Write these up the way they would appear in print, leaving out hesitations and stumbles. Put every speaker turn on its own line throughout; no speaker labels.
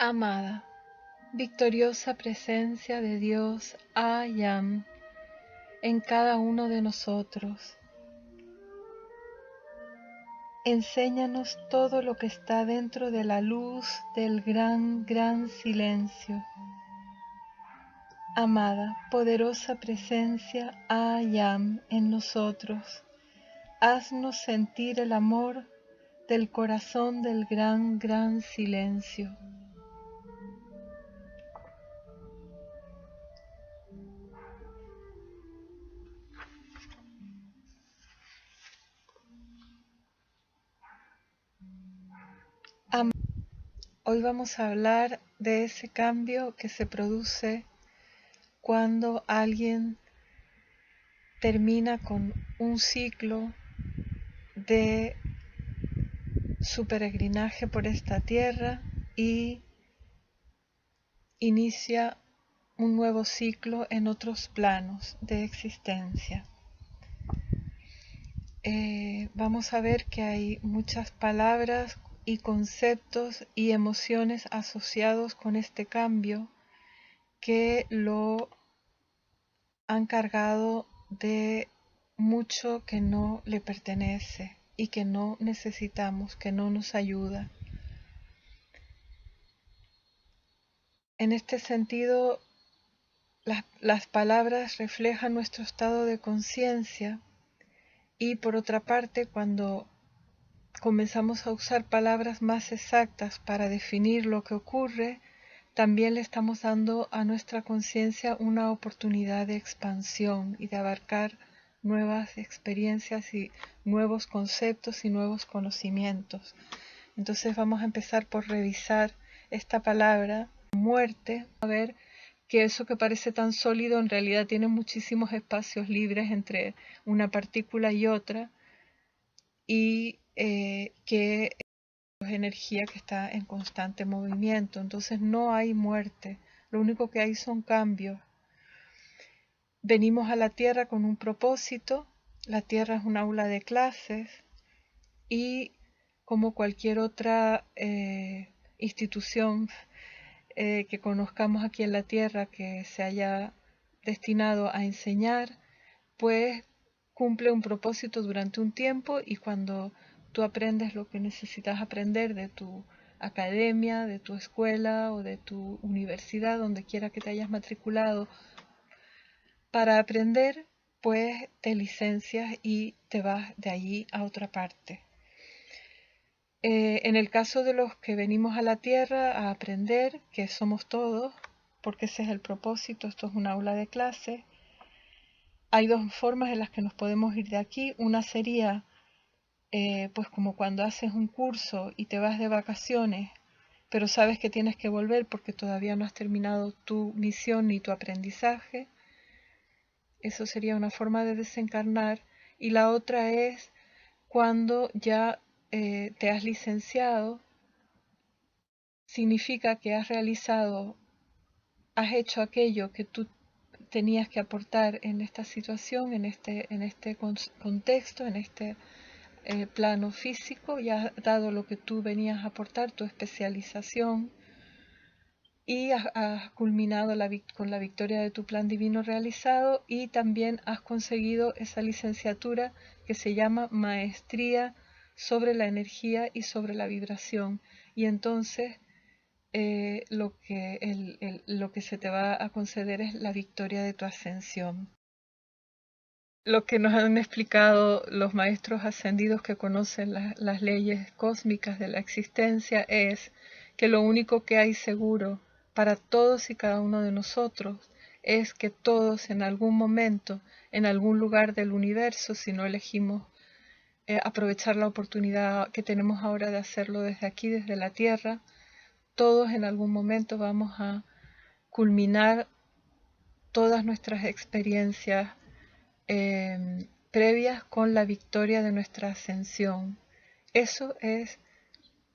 Amada, victoriosa presencia de Dios I-Am en cada uno de nosotros, enséñanos todo lo que está dentro de la luz del gran silencio. Amada, poderosa presencia I-Am en nosotros, haznos sentir el amor del corazón del gran silencio. Hoy vamos a hablar de ese cambio que se produce cuando alguien termina con un ciclo de su peregrinaje por esta tierra y inicia un nuevo ciclo en otros planos de existencia. Vamos a ver que hay muchas palabras y conceptos y emociones asociados con este cambio que lo han cargado de mucho que no le pertenece y que no necesitamos, que no nos ayuda. En este sentido, las palabras reflejan nuestro estado de conciencia y por otra parte, cuando comenzamos a usar palabras más exactas para definir lo que ocurre, también le estamos dando a nuestra conciencia una oportunidad de expansión y de abarcar nuevas experiencias y nuevos conceptos y nuevos conocimientos. Entonces vamos a empezar por revisar esta palabra, muerte, a ver que eso que parece tan sólido en realidad tiene muchísimos espacios libres entre una partícula y otra y que es energía que está en constante movimiento. Entonces no hay muerte, lo único que hay son cambios. Venimos a la Tierra con un propósito, la Tierra es un aula de clases y como cualquier otra institución que conozcamos aquí en la Tierra que se haya destinado a enseñar, pues cumple un propósito durante un tiempo y cuando tú aprendes lo que necesitas aprender de tu academia, de tu escuela o de tu universidad, donde quiera que te hayas matriculado para aprender, pues te licencias y te vas de allí a otra parte. En el caso de los que venimos a la Tierra a aprender, que somos todos, porque ese es el propósito, esto es un aula de clase, hay dos formas en las que nos podemos ir de aquí. Una sería, pues como cuando haces un curso y te vas de vacaciones, pero sabes que tienes que volver porque todavía no has terminado tu misión ni tu aprendizaje. Eso sería una forma de desencarnar. Y la otra es cuando ya te has licenciado, significa que has hecho aquello que tú tenías que aportar en esta situación, en este contexto, en este plano físico, ya has dado lo que tú venías a aportar, tu especialización, y has culminado con la victoria de tu plan divino realizado y también has conseguido esa licenciatura que se llama Maestría sobre la energía y sobre la vibración. Y entonces lo que se te va a conceder es la victoria de tu ascensión. Lo que nos han explicado los maestros ascendidos que conocen las leyes cósmicas de la existencia es que lo único que hay seguro para todos y cada uno de nosotros es que todos en algún momento, en algún lugar del universo, si no elegimos aprovechar la oportunidad que tenemos ahora de hacerlo desde aquí, desde la Tierra, todos en algún momento vamos a culminar todas nuestras experiencias previas con la victoria de nuestra ascensión. Eso es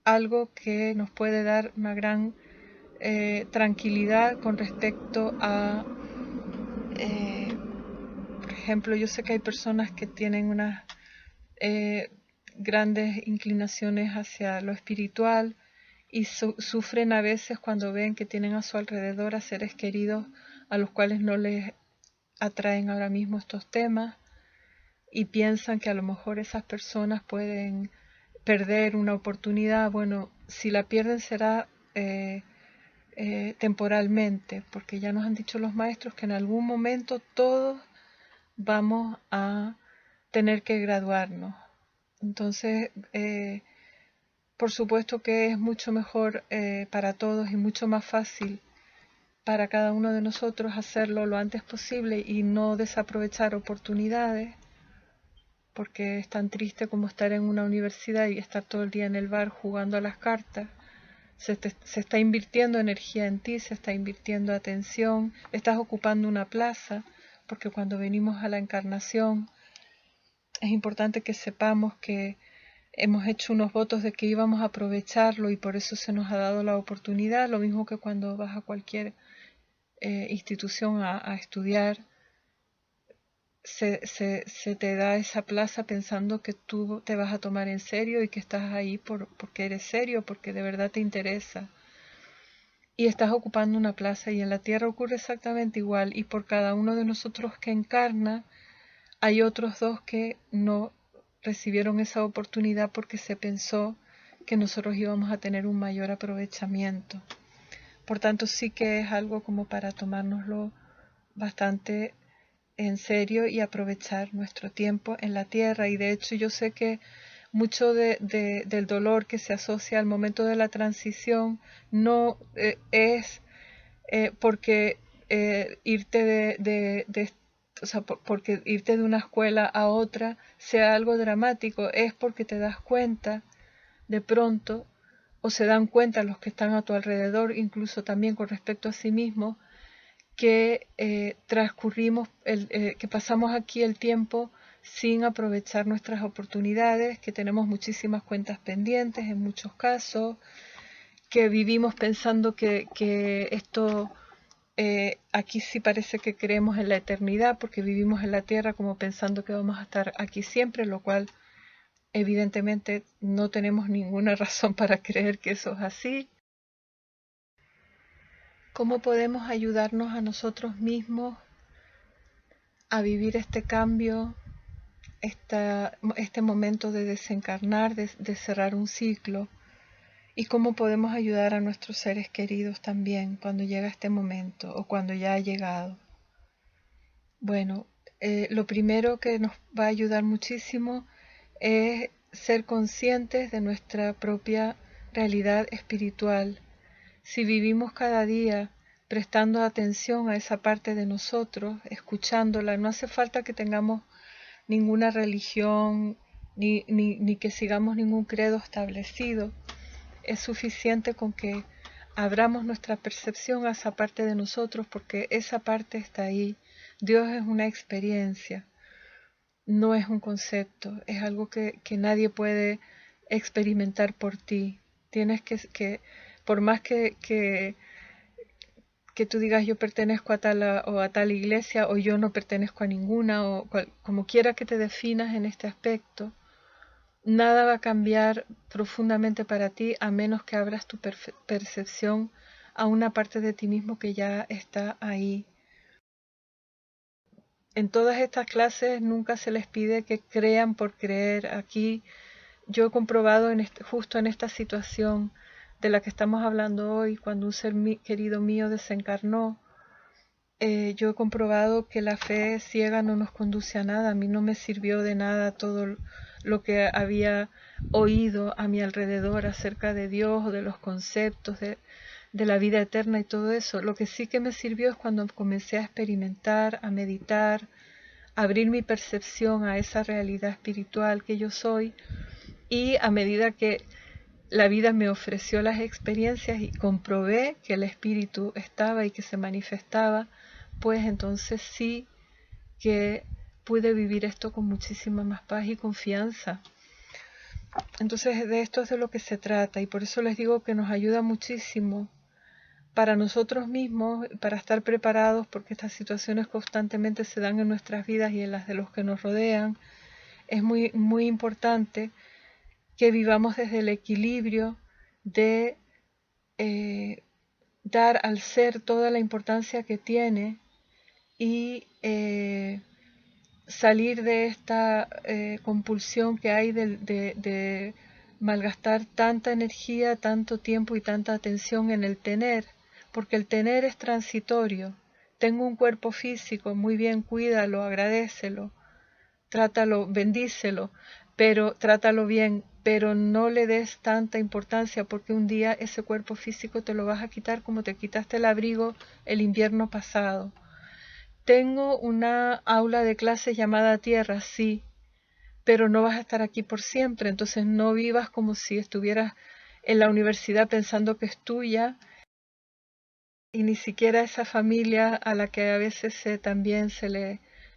algo que nos puede dar una gran tranquilidad con respecto a, por ejemplo, yo sé que hay personas que tienen unas grandes inclinaciones hacia lo espiritual y sufren a veces cuando ven que tienen a su alrededor a seres queridos a los cuales no les atraen ahora mismo estos temas y piensan que a lo mejor esas personas pueden perder una oportunidad. Bueno, si la pierden será temporalmente, porque ya nos han dicho los maestros que en algún momento todos vamos a tener que graduarnos. Entonces, por supuesto que es mucho mejor para todos y mucho más fácil para cada uno de nosotros hacerlo lo antes posible y no desaprovechar oportunidades, porque es tan triste como estar en una universidad y estar todo el día en el bar jugando a las cartas. Se está invirtiendo energía en ti, se está invirtiendo atención, estás ocupando una plaza, porque cuando venimos a la encarnación es importante que sepamos que hemos hecho unos votos de que íbamos a aprovecharlo y por eso se nos ha dado la oportunidad, lo mismo que cuando vas a cualquier institución a estudiar, se te da esa plaza pensando que tú te vas a tomar en serio y que estás ahí porque eres serio, porque de verdad te interesa. Y estás ocupando una plaza y en la tierra ocurre exactamente igual y por cada uno de nosotros que encarna hay otros dos que no recibieron esa oportunidad porque se pensó que nosotros íbamos a tener un mayor aprovechamiento. Por tanto, sí que es algo como para tomárnoslo bastante en serio y aprovechar nuestro tiempo en la tierra. Y de hecho yo sé que mucho del dolor que se asocia al momento de la transición no es porque irte o sea, porque irte de una escuela a otra sea algo dramático, es porque te das cuenta de pronto, o se dan cuenta los que están a tu alrededor, incluso también con respecto a sí mismos, que transcurrimos, que pasamos aquí el tiempo sin aprovechar nuestras oportunidades, que tenemos muchísimas cuentas pendientes en muchos casos, que vivimos pensando que esto, aquí sí parece que creemos en la eternidad, porque vivimos en la tierra como pensando que vamos a estar aquí siempre, lo cual evidentemente no tenemos ninguna razón para creer que eso es así. ¿Cómo podemos ayudarnos a nosotros mismos a vivir este cambio, este momento de desencarnar, de cerrar un ciclo? ¿Y cómo podemos ayudar a nuestros seres queridos también cuando llega este momento o cuando ya ha llegado? Bueno, lo primero que nos va a ayudar muchísimo es ser conscientes de nuestra propia realidad espiritual. Si vivimos cada día prestando atención a esa parte de nosotros, escuchándola, no hace falta que tengamos ninguna religión ni que sigamos ningún credo establecido. Es suficiente con que abramos nuestra percepción a esa parte de nosotros porque esa parte está ahí. Dios es una experiencia, no es un concepto, es algo que nadie puede experimentar por ti. Tienes por más que tú digas yo pertenezco a tal o a tal iglesia o yo no pertenezco a ninguna o como quiera que te definas en este aspecto, nada va a cambiar profundamente para ti a menos que abras tu percepción a una parte de ti mismo que ya está ahí. En todas estas clases nunca se les pide que crean por creer. Aquí yo he comprobado justo en esta situación de la que estamos hablando hoy, cuando un ser querido mío desencarnó, yo he comprobado que la fe ciega no nos conduce a nada. A mí no me sirvió de nada todo lo que había oído a mi alrededor acerca de Dios o de los conceptos de la vida eterna y todo eso. Lo que sí que me sirvió es cuando comencé a experimentar, a meditar, a abrir mi percepción a esa realidad espiritual que yo soy, y a medida que la vida me ofreció las experiencias y comprobé que el espíritu estaba y que se manifestaba, pues entonces sí que pude vivir esto con muchísima más paz y confianza. Entonces de esto es de lo que se trata y por eso les digo que nos ayuda muchísimo para nosotros mismos, para estar preparados, porque estas situaciones constantemente se dan en nuestras vidas y en las de los que nos rodean. Es muy, muy importante que vivamos desde el equilibrio de dar al ser toda la importancia que tiene y salir de esta compulsión que hay de malgastar tanta energía, tanto tiempo y tanta atención en el tener, porque el tener es transitorio. Tengo un cuerpo físico, muy bien, cuídalo, agradécelo, trátalo, bendícelo, pero trátalo bien, pero no le des tanta importancia porque un día ese cuerpo físico te lo vas a quitar como te quitaste el abrigo el invierno pasado. Tengo una aula de clases llamada Tierra, sí, pero no vas a estar aquí por siempre, entonces no vivas como si estuvieras en la universidad pensando que es tuya y ni siquiera esa familia a la que a veces también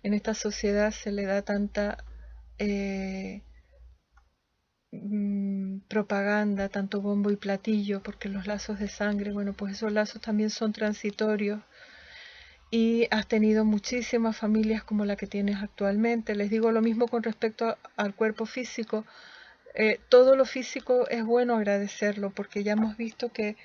en esta sociedad se le da tanta propaganda, tanto bombo y platillo, porque los lazos de sangre, bueno, pues esos lazos también son transitorios y has tenido muchísimas familias como la que tienes actualmente. Les digo lo mismo con respecto al cuerpo físico. Todo lo físico es bueno agradecerlo porque ya hemos visto que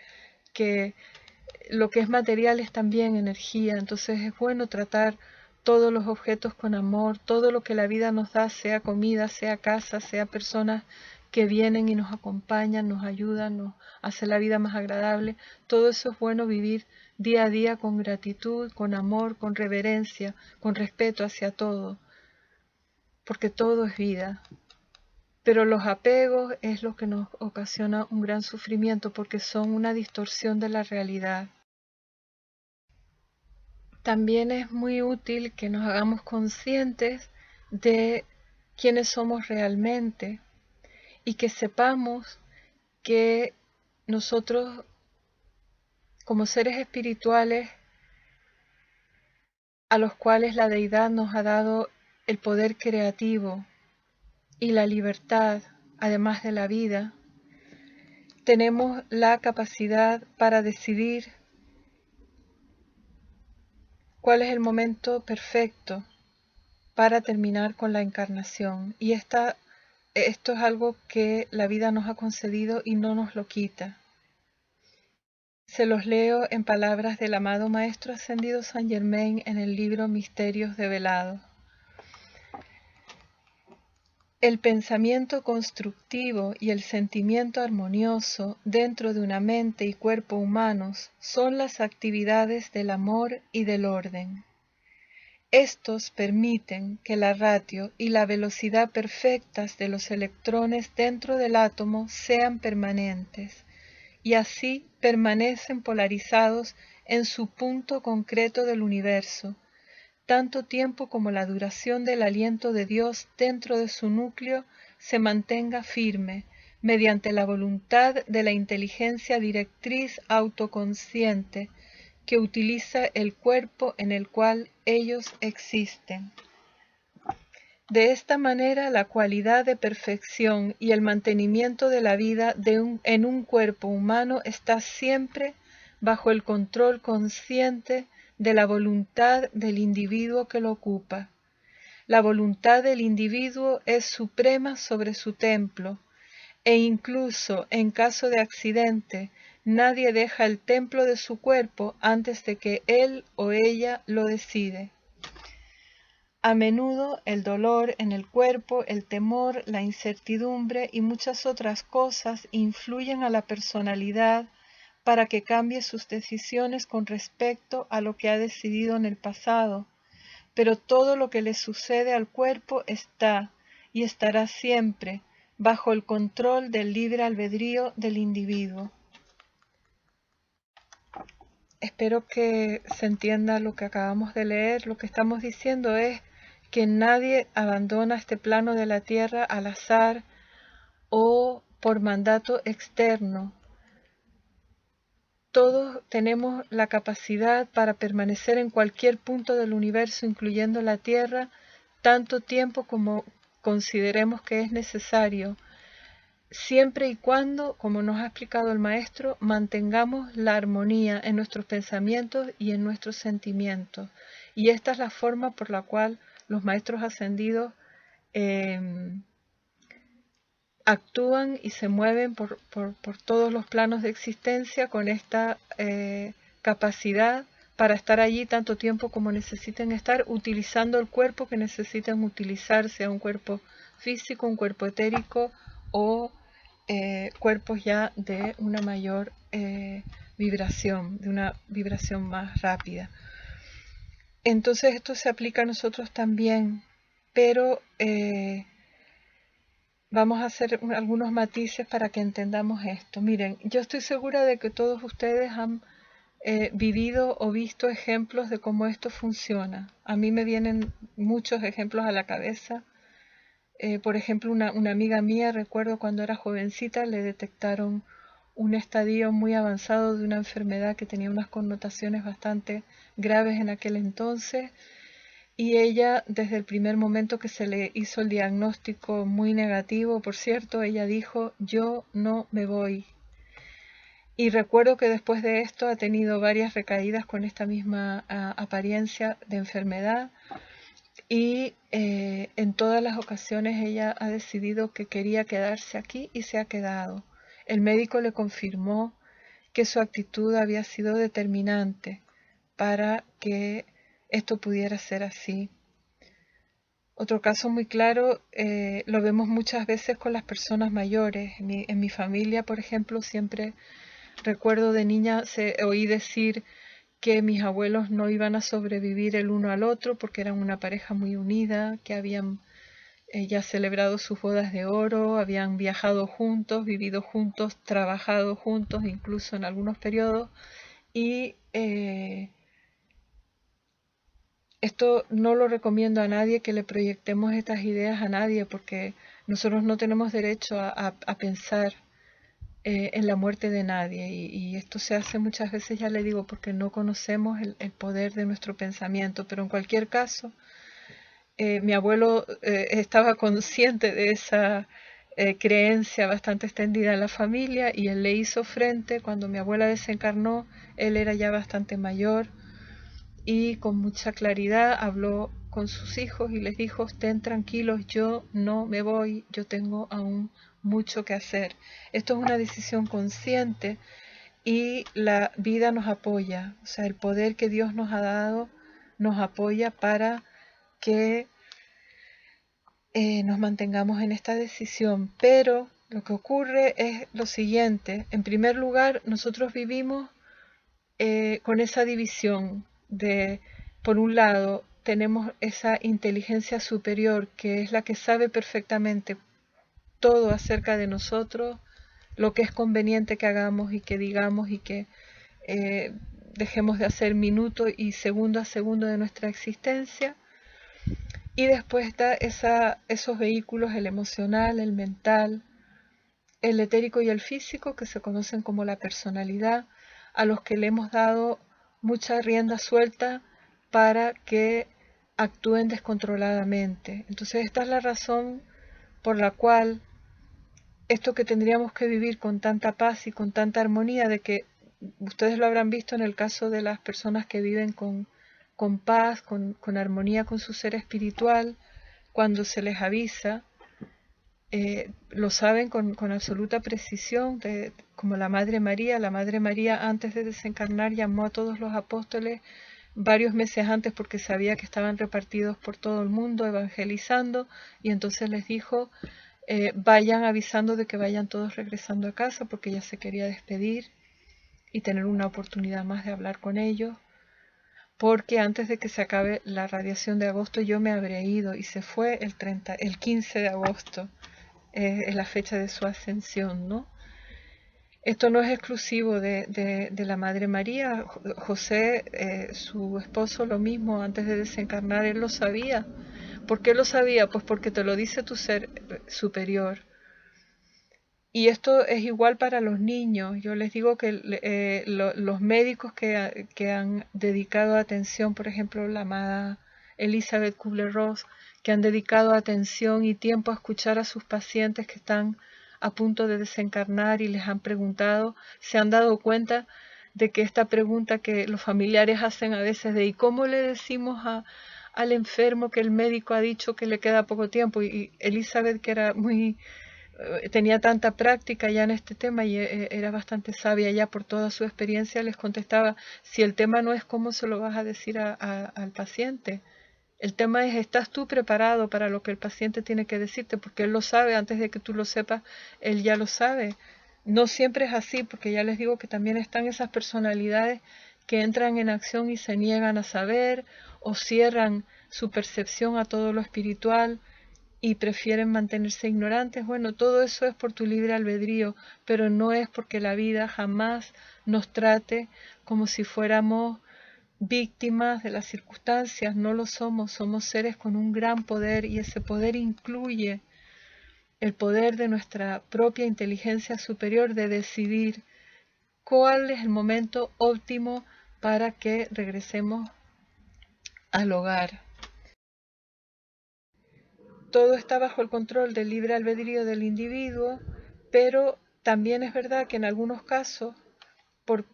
lo que es material es también energía, entonces es bueno tratar todos los objetos con amor, todo lo que la vida nos da, sea comida, sea casa, sea personas que vienen y nos acompañan, nos ayudan, nos hace la vida más agradable. Todo eso es bueno vivir día a día con gratitud, con amor, con reverencia, con respeto hacia todo, porque todo es vida. Pero los apegos es lo que nos ocasiona un gran sufrimiento porque son una distorsión de la realidad. También es muy útil que nos hagamos conscientes de quiénes somos realmente y que sepamos que nosotros como seres espirituales a los cuales la deidad nos ha dado el poder creativo y la libertad, además de la vida, tenemos la capacidad para decidir cuál es el momento perfecto para terminar con la encarnación. Y esto es algo que la vida nos ha concedido y no nos lo quita. Se los leo en palabras del amado Maestro Ascendido Saint Germain en el libro Misterios Develados. El pensamiento constructivo y el sentimiento armonioso dentro de una mente y cuerpo humanos son las actividades del amor y del orden. Estos permiten que la ratio y la velocidad perfectas de los electrones dentro del átomo sean permanentes, y así permanecen polarizados en su punto concreto del universo, tanto tiempo como la duración del aliento de Dios dentro de su núcleo se mantenga firme, mediante la voluntad de la inteligencia directriz autoconsciente, que utiliza el cuerpo en el cual ellos existen. De esta manera, la cualidad de perfección y el mantenimiento de la vida en un cuerpo humano está siempre bajo el control consciente de la voluntad del individuo que lo ocupa. La voluntad del individuo es suprema sobre su templo, e incluso en caso de accidente, nadie deja el templo de su cuerpo antes de que él o ella lo decide. A menudo el dolor en el cuerpo, el temor, la incertidumbre y muchas otras cosas influyen a la personalidad para que cambie sus decisiones con respecto a lo que ha decidido en el pasado, pero todo lo que le sucede al cuerpo está y estará siempre bajo el control del libre albedrío del individuo. Espero que se entienda lo que acabamos de leer. Lo que estamos diciendo es que nadie abandona este plano de la tierra al azar o por mandato externo. Todos tenemos la capacidad para permanecer en cualquier punto del universo, incluyendo la Tierra, tanto tiempo como consideremos que es necesario, siempre y cuando, como nos ha explicado el Maestro, mantengamos la armonía en nuestros pensamientos y en nuestros sentimientos. Y esta es la forma por la cual los Maestros Ascendidos actúan y se mueven por todos los planos de existencia con esta capacidad para estar allí tanto tiempo como necesiten estar, utilizando el cuerpo que necesiten utilizar, sea un cuerpo físico, un cuerpo etérico o cuerpos ya de una mayor vibración, de una vibración más rápida. Entonces esto se aplica a nosotros también, pero vamos a hacer algunos matices para que entendamos esto. Miren, yo estoy segura de que todos ustedes han vivido o visto ejemplos de cómo esto funciona. A mí me vienen muchos ejemplos a la cabeza. Por ejemplo, una amiga mía, recuerdo cuando era jovencita, le detectaron un estadio muy avanzado de una enfermedad que tenía unas connotaciones bastante graves en aquel entonces. Y ella, desde el primer momento que se le hizo el diagnóstico muy negativo, por cierto, ella dijo, yo no me voy. Y recuerdo que después de esto ha tenido varias recaídas con esta misma apariencia de enfermedad y en todas las ocasiones ella ha decidido que quería quedarse aquí y se ha quedado. El médico le confirmó que su actitud había sido determinante para que esto pudiera ser así. Otro caso muy claro lo vemos muchas veces con las personas mayores. En mi familia, por ejemplo, siempre recuerdo de niña oí decir que mis abuelos no iban a sobrevivir el uno al otro porque eran una pareja muy unida, que habían ya celebrado sus bodas de oro, habían viajado juntos, vivido juntos, trabajado juntos, incluso en algunos periodos, y esto no lo recomiendo a nadie, que le proyectemos estas ideas a nadie, porque nosotros no tenemos derecho a pensar en la muerte de nadie. Y esto se hace muchas veces, ya le digo, porque no conocemos el poder de nuestro pensamiento. Pero en cualquier caso, mi abuelo estaba consciente de esa creencia bastante extendida en la familia y él le hizo frente. Cuando mi abuela desencarnó, él era ya bastante mayor y con mucha claridad habló con sus hijos y les dijo, estén tranquilos, yo no me voy, yo tengo aún mucho que hacer. Esto es una decisión consciente y la vida nos apoya, o sea, el poder que Dios nos ha dado nos apoya para que nos mantengamos en esta decisión. Pero lo que ocurre es lo siguiente: en primer lugar, nosotros vivimos con esa división de, por un lado, tenemos esa inteligencia superior que es la que sabe perfectamente todo acerca de nosotros, lo que es conveniente que hagamos y que digamos y que dejemos de hacer minuto y segundo a segundo de nuestra existencia. Y después está esos vehículos, el emocional, el mental, el etérico y el físico, que se conocen como la personalidad, a los que le hemos dado mucha rienda suelta para que actúen descontroladamente. Entonces esta es la razón por la cual esto que tendríamos que vivir con tanta paz y con tanta armonía, de que ustedes lo habrán visto en el caso de las personas que viven con paz, con armonía con su ser espiritual, cuando se les avisa, lo saben con absoluta precisión, como la Madre María antes de desencarnar llamó a todos los apóstoles varios meses antes porque sabía que estaban repartidos por todo el mundo evangelizando, y entonces les dijo, vayan avisando de que vayan todos regresando a casa, porque ella se quería despedir y tener una oportunidad más de hablar con ellos, porque antes de que se acabe la radiación de agosto yo me habré ido, y se fue el 15 de agosto. Es la fecha de su ascensión, ¿no? Esto no es exclusivo de la Madre María. José, su esposo, lo mismo, antes de desencarnar, él lo sabía. ¿Por qué lo sabía? Pues porque te lo dice tu ser superior. Y esto es igual para los niños. Yo les digo que los médicos que han dedicado atención, por ejemplo, la amada Elizabeth Kubler-Ross, que han dedicado atención y tiempo a escuchar a sus pacientes que están a punto de desencarnar y les han preguntado, se han dado cuenta de que esta pregunta que los familiares hacen a veces de ¿y cómo le decimos al enfermo que el médico ha dicho que le queda poco tiempo? Y Elizabeth, que era muy tenía tanta práctica ya en este tema y era bastante sabia ya por toda su experiencia, les contestaba, si el tema no es cómo se lo vas a decir al paciente, el tema es, ¿estás tú preparado para lo que el paciente tiene que decirte? Porque él lo sabe, antes de que tú lo sepas, él ya lo sabe. No siempre es así, porque ya les digo que también están esas personalidades que entran en acción y se niegan a saber o cierran su percepción a todo lo espiritual y prefieren mantenerse ignorantes. Bueno, todo eso es por tu libre albedrío, pero no es porque la vida jamás nos trate como si fuéramos víctimas de las circunstancias. No lo somos, somos seres con un gran poder y ese poder incluye el poder de nuestra propia inteligencia superior de decidir cuál es el momento óptimo para que regresemos al hogar. Todo está bajo el control del libre albedrío del individuo, pero también es verdad que en algunos casos, por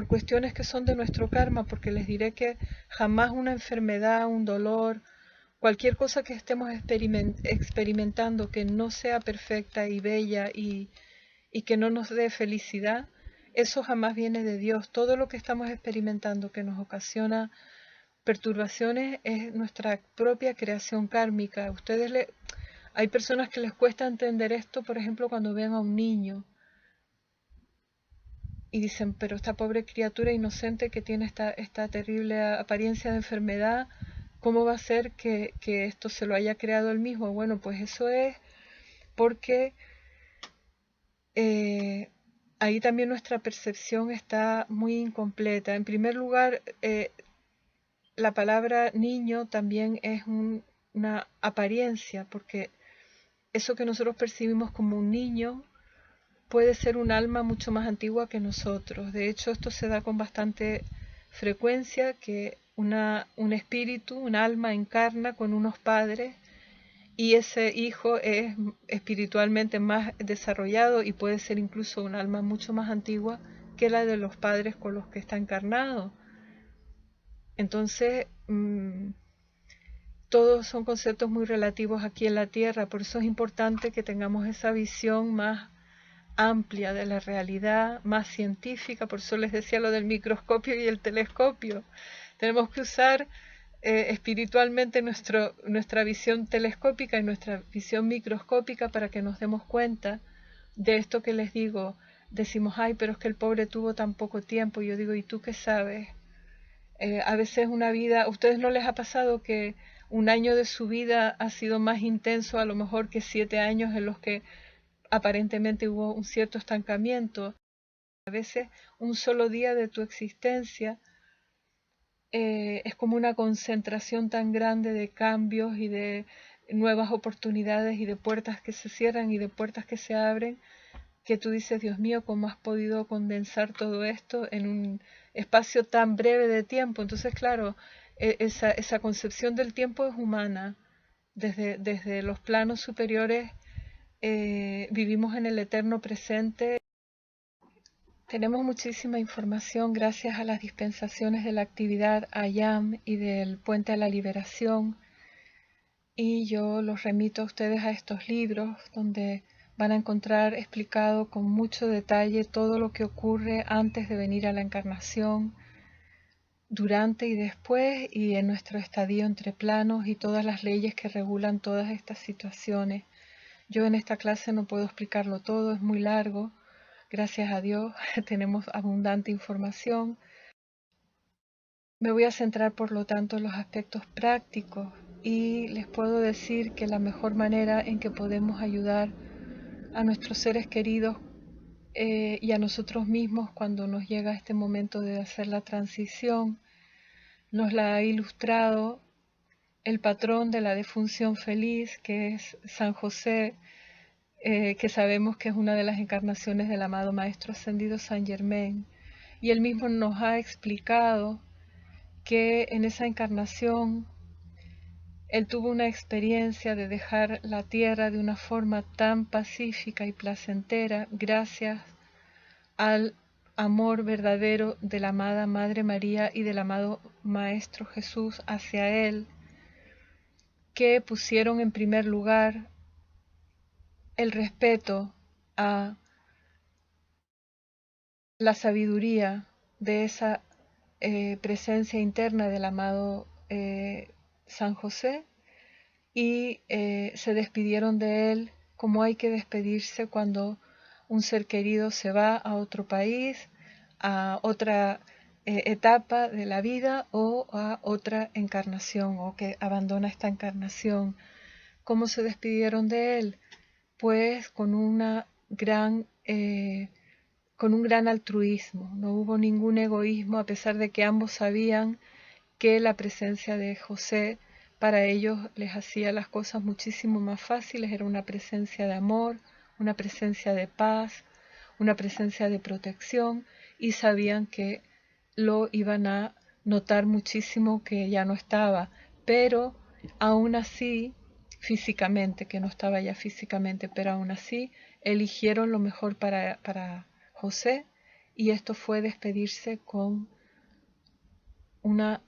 cuestiones que son de nuestro karma, porque les diré que jamás una enfermedad, un dolor, cualquier cosa que estemos experimentando que no sea perfecta y bella y que no nos dé felicidad, eso jamás viene de Dios. Todo lo que estamos experimentando que nos ocasiona perturbaciones es nuestra propia creación kármica. Hay personas que les cuesta entender esto, por ejemplo, cuando ven a un niño y dicen, pero esta pobre criatura inocente que tiene esta terrible apariencia de enfermedad, ¿cómo va a ser que esto se lo haya creado él mismo? Bueno, pues eso es porque ahí también nuestra percepción está muy incompleta. En primer lugar, la palabra niño también es una apariencia, porque eso que nosotros percibimos como un niño puede ser un alma mucho más antigua que nosotros. De hecho, esto se da con bastante frecuencia, que un espíritu, un alma encarna con unos padres y ese hijo es espiritualmente más desarrollado y puede ser incluso un alma mucho más antigua que la de los padres con los que está encarnado. Entonces, todos son conceptos muy relativos aquí en la Tierra, por eso es importante que tengamos esa visión más amplia de la realidad, más científica. Por eso les decía lo del microscopio y el telescopio. Tenemos que usar espiritualmente nuestra visión telescópica y nuestra visión microscópica para que nos demos cuenta de esto que les digo. Decimos, ay, pero es que el pobre tuvo tan poco tiempo. Y yo digo, ¿y tú qué sabes? A veces una vida, ¿a ustedes no les ha pasado que un año de su vida ha sido más intenso a lo mejor que 7 años en los que aparentemente hubo un cierto estancamiento? A veces un solo día de tu existencia es como una concentración tan grande de cambios y de nuevas oportunidades y de puertas que se cierran y de puertas que se abren, que tú dices, Dios mío, ¿cómo has podido condensar todo esto en un espacio tan breve de tiempo? Entonces, claro, esa concepción del tiempo es humana. Desde los planos superiores vivimos en el eterno presente. Tenemos muchísima información gracias a las dispensaciones de la actividad AYAM y del Puente a la Liberación, y yo los remito a ustedes a estos libros donde van a encontrar explicado con mucho detalle todo lo que ocurre antes de venir a la encarnación, durante y después, y en nuestro estadio entre planos y todas las leyes que regulan todas estas situaciones. Yo en esta clase no puedo explicarlo todo, es muy largo. Gracias a Dios tenemos abundante información. Me voy a centrar, por lo tanto, en los aspectos prácticos y les puedo decir que la mejor manera en que podemos ayudar a nuestros seres queridos y a nosotros mismos cuando nos llega este momento de hacer la transición, nos la ha ilustrado el patrón de la defunción feliz, que es San José, que sabemos que es una de las encarnaciones del amado Maestro Ascendido Saint Germain. Y él mismo nos ha explicado que en esa encarnación él tuvo una experiencia de dejar la tierra de una forma tan pacífica y placentera gracias al amor verdadero de la amada Madre María y del amado Maestro Jesús hacia él, que pusieron en primer lugar el respeto a la sabiduría de esa presencia interna del amado San José, y se despidieron de él como hay que despedirse cuando un ser querido se va a otro país, a otra etapa de la vida o a otra encarnación, o que abandona esta encarnación. ¿Cómo se despidieron de él? Pues con un gran altruismo. No hubo ningún egoísmo, a pesar de que ambos sabían que la presencia de José para ellos les hacía las cosas muchísimo más fáciles. Era una presencia de amor, una presencia de paz, una presencia de protección, y sabían que lo iban a notar muchísimo que ya no estaba, pero aún así, físicamente, que no estaba ya físicamente, pero aún así eligieron lo mejor para José, y esto fue despedirse con una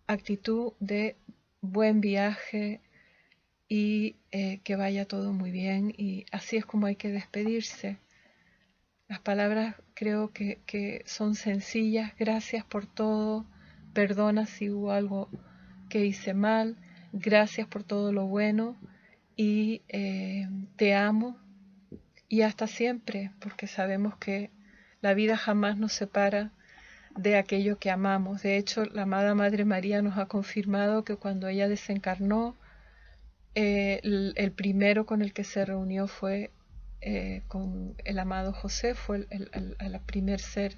actitud de buen viaje y que vaya todo muy bien, y así es como hay que despedirse. Las palabras creo que son sencillas: gracias por todo, perdona si hubo algo que hice mal, gracias por todo lo bueno, y te amo, y hasta siempre, porque sabemos que la vida jamás nos separa de aquello que amamos. De hecho, la amada Madre María nos ha confirmado que cuando ella desencarnó, el primero con el que se reunió fue con el amado José, fue el primer ser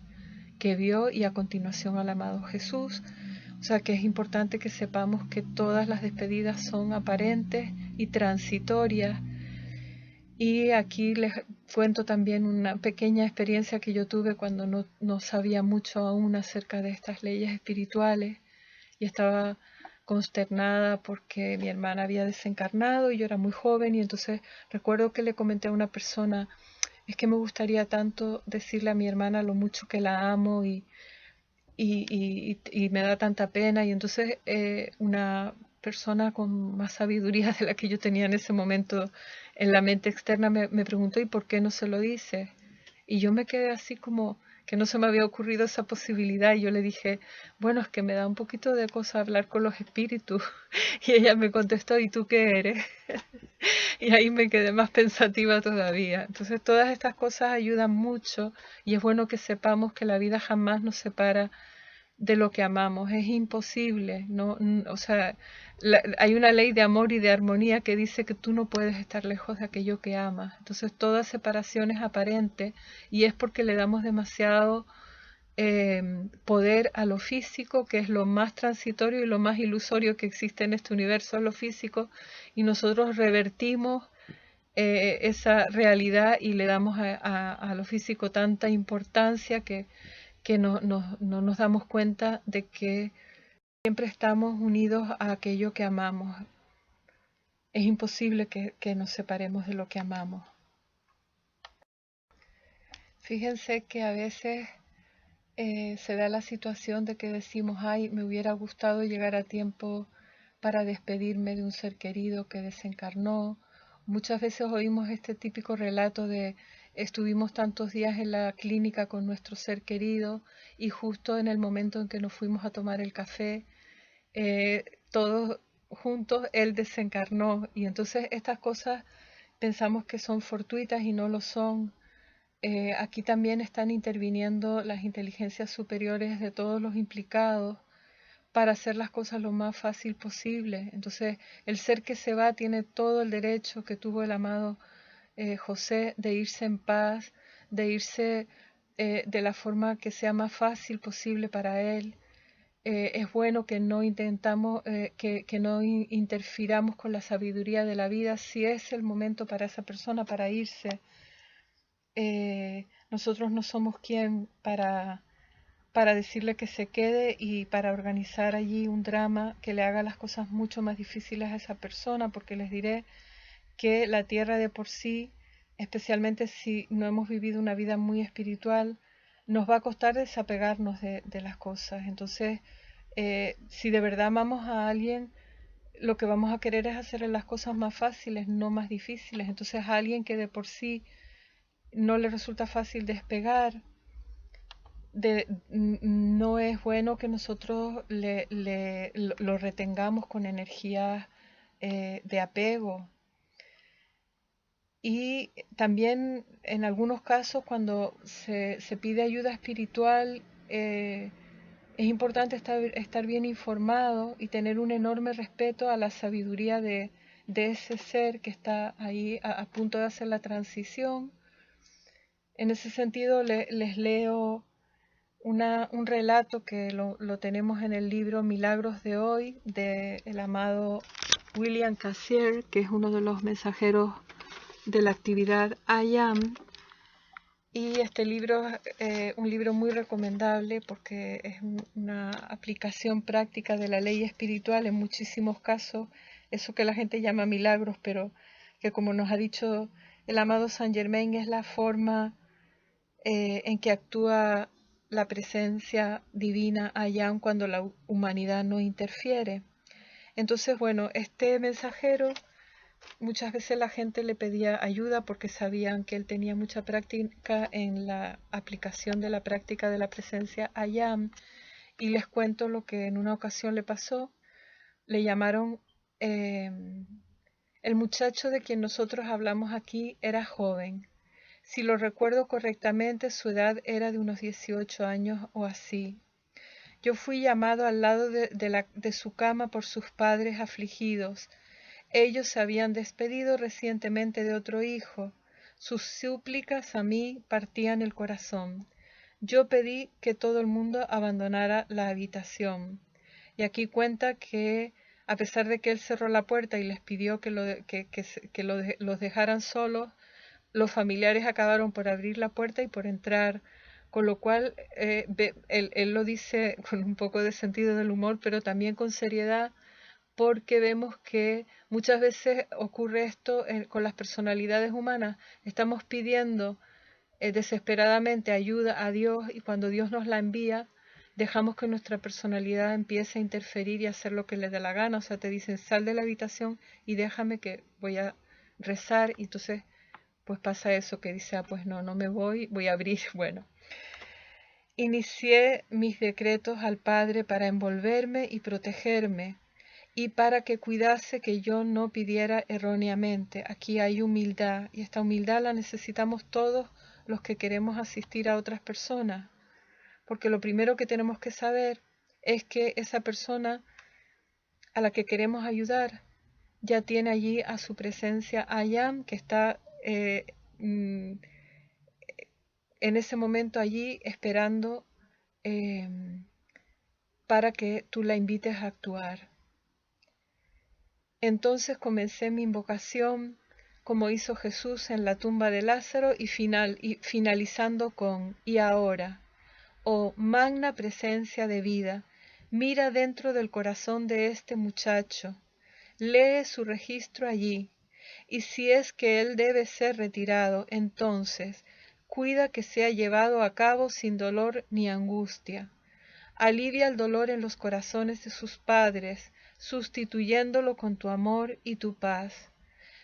que vio, y a continuación al amado Jesús. O sea que es importante que sepamos que todas las despedidas son aparentes y transitorias. Y aquí les cuento también una pequeña experiencia que yo tuve cuando no sabía mucho aún acerca de estas leyes espirituales, y estaba consternada porque mi hermana había desencarnado y yo era muy joven, y entonces recuerdo que le comenté a una persona: es que me gustaría tanto decirle a mi hermana lo mucho que la amo, y me da tanta pena. Y entonces una persona con más sabiduría de la que yo tenía en ese momento en la mente externa me preguntó: ¿y por qué no se lo dice? Y yo me quedé así como que no se me había ocurrido esa posibilidad, y yo le dije: bueno, es que me da un poquito de cosa hablar con los espíritus. Y ella me contestó: ¿y tú qué eres? Y ahí me quedé más pensativa todavía. Entonces todas estas cosas ayudan mucho, y es bueno que sepamos que la vida jamás nos separa de lo que amamos. Es imposible, ¿no? O sea, hay una ley de amor y de armonía que dice que tú no puedes estar lejos de aquello que amas. Entonces toda separación es aparente, y es porque le damos demasiado poder a lo físico, que es lo más transitorio y lo más ilusorio que existe en este universo, lo físico, y nosotros revertimos esa realidad y le damos a lo físico tanta importancia que no nos damos cuenta de que siempre estamos unidos a aquello que amamos. Es imposible que nos separemos de lo que amamos. Fíjense que a veces se da la situación de que decimos: ay, me hubiera gustado llegar a tiempo para despedirme de un ser querido que desencarnó. Muchas veces oímos este típico relato de: estuvimos tantos días en la clínica con nuestro ser querido, y justo en el momento en que nos fuimos a tomar el café, todos juntos él desencarnó. Y entonces estas cosas pensamos que son fortuitas y no lo son. Aquí también están interviniendo las inteligencias superiores de todos los implicados para hacer las cosas lo más fácil posible. Entonces, el ser que se va tiene todo el derecho que tuvo el amado José de irse en paz, de irse de la forma que sea más fácil posible para él. Es bueno que no intentamos, que no interfiramos con la sabiduría de la vida. Si es el momento para esa persona para irse, nosotros no somos quien para decirle que se quede y para organizar allí un drama que le haga las cosas mucho más difíciles a esa persona, porque les diré que la tierra de por sí, especialmente si no hemos vivido una vida muy espiritual, nos va a costar desapegarnos de las cosas. Entonces, si de verdad amamos a alguien, lo que vamos a querer es hacerle las cosas más fáciles, no más difíciles. Entonces a alguien que de por sí no le resulta fácil despegar, no es bueno que nosotros lo retengamos con energías de apego. Y también en algunos casos cuando se pide ayuda espiritual, es importante estar bien informado y tener un enorme respeto a la sabiduría de ese ser que está ahí a punto de hacer la transición. En ese sentido, les leo un relato que lo tenemos en el libro Milagros de Hoy, del amado William Cassirer, que es uno de los mensajeros de la actividad I Am. Y este libro es un libro muy recomendable porque es una aplicación práctica de la ley espiritual en muchísimos casos, eso que la gente llama milagros, pero que, como nos ha dicho el amado Saint Germain, es la forma en que actúa la presencia divina allá cuando la humanidad no interfiere. Entonces, bueno, este mensajero, muchas veces la gente le pedía ayuda porque sabían que él tenía mucha práctica en la aplicación de la práctica de la presencia Ayam, y les cuento lo que en una ocasión le pasó. Le llamaron, el muchacho de quien nosotros hablamos aquí era joven. Si lo recuerdo correctamente, su edad era de unos 18 años o así. Yo fui llamado al lado de su cama por sus padres afligidos. Ellos se habían despedido recientemente de otro hijo. Sus súplicas a mí partían el corazón. Yo pedí que todo el mundo abandonara la habitación. Y aquí cuenta que, a pesar de que él cerró la puerta y les pidió que los dejaran solos, los familiares acabaron por abrir la puerta y por entrar, con lo cual él lo dice con un poco de sentido del humor, pero también con seriedad, porque vemos que muchas veces ocurre esto con las personalidades humanas. Estamos pidiendo desesperadamente ayuda a Dios, y cuando Dios nos la envía, dejamos que nuestra personalidad empiece a interferir y a hacer lo que le dé la gana. O sea, te dicen, sal de la habitación y déjame que voy a rezar, y entonces pues pasa eso, que dice, pues no me voy, voy a abrir. Bueno, inicié mis decretos al Padre para envolverme y protegerme, y para que cuidase que yo no pidiera erróneamente. Aquí hay humildad, y esta humildad la necesitamos todos los que queremos asistir a otras personas, porque lo primero que tenemos que saber es que esa persona a la que queremos ayudar ya tiene allí a su presencia Ayam, que está en ese momento allí esperando para que tú la invites a actuar. Entonces comencé mi invocación como hizo Jesús en la tumba de Lázaro y finalizando con y ahora, oh magna presencia de vida, mira dentro del corazón de este muchacho, lee su registro allí, y si es que él debe ser retirado, entonces cuida que sea llevado a cabo sin dolor ni angustia. Alivia el dolor en los corazones de sus padres, sustituyéndolo con tu amor y tu paz.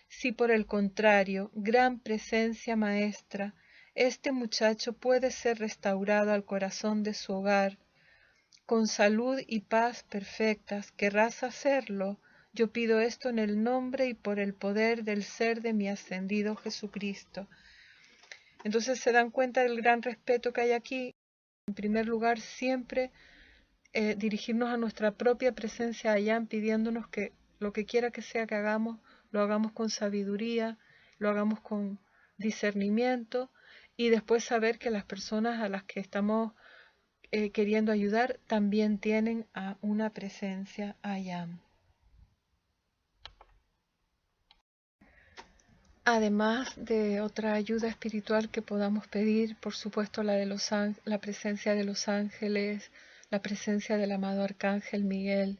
Si por el contrario, gran presencia maestra, este muchacho puede ser restaurado al corazón de su hogar, con salud y paz perfectas, querrás hacerlo. Yo pido esto en el nombre y por el poder del ser de mi ascendido Jesucristo. Entonces se dan cuenta del gran respeto que hay aquí. En primer lugar, siempre dirigirnos a nuestra propia presencia allá, pidiéndonos que lo que quiera que sea que hagamos, lo hagamos con sabiduría, lo hagamos con discernimiento, y después saber que las personas a las que estamos queriendo ayudar también tienen a una presencia allá. Además de otra ayuda espiritual que podamos pedir, por supuesto la presencia de los ángeles, la presencia del amado Arcángel Miguel,